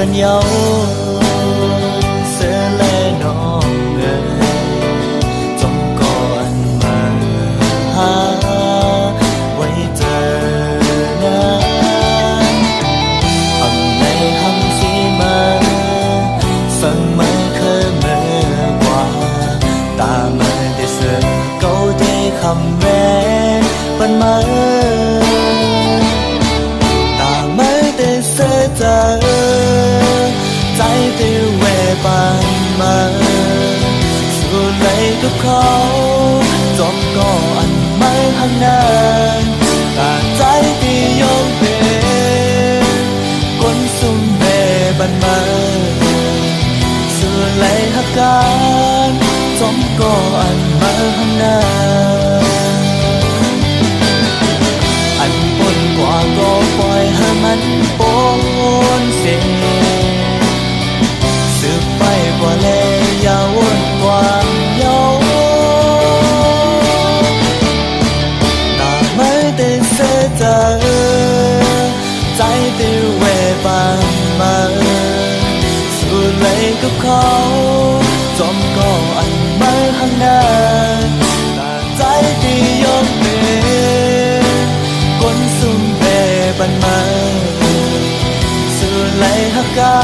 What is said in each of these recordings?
กันเยาเสือและน้องเอ๋ยจงก่อนมาหาไว้เจอนะทำในทำสีมาฟังไม่เคยเมื่อกว่าตามาได้เสือเก่าได้คำแม่ปันมาตาไม่ได้เสือเจอใจที่เวปานมาสู่ไหลกับเขาจบก็อันไม่ห่างนานตาใจที่ยอมเป็นคนสุ่มเบบันมาสู่ไหลหักกันจบก็อันไม่ห่างนานอันปนกว่าก็ปล่อยให้มันปนเสียสืบไปกว่าเลยยาววนกว่าเยาตาไม่ได้เสียใจใจที่เวบานมาสู่ไหลกับเขาจอมก็อันไม่ห่างนานตาใจที่ยอมเป็นคนสุ่มเบบันมาสู่ไหลหักกั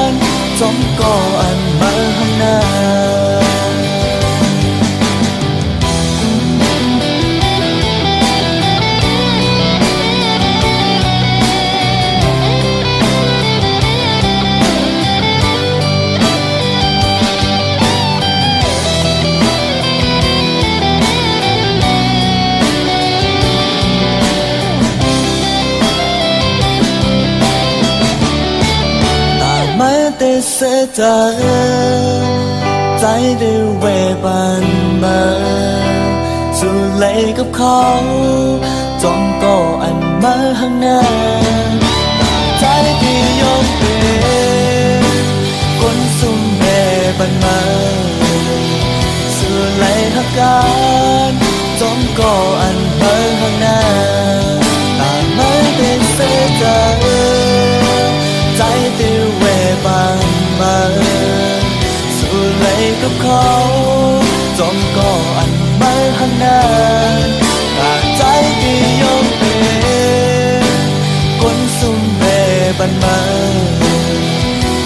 นจอมก็อันมาห่างนานไม่ได้เสียใจใจได้เวบันมาสู่ไหลกับเขาจอมก็อันมาห่างนานใจที่ยอมเป็นคนสุ่มเบบันมาสู่ไหลหักกันจอมก็อันมาห่างนานแต่ไม่ได้เสียใจใจที่เวบานมาสู่ไหลกับเขาจอมก็อันไม่ห่างนานแต่ใจที่ยอมเป็นคนสุ่มเบบันมา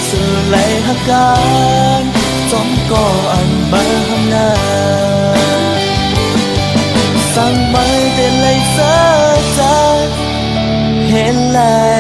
สู่ไหลหักกันจอมก็อันไม่ห่างนานสั่งไม่ได้เลยเสียใจเห็นแล้ว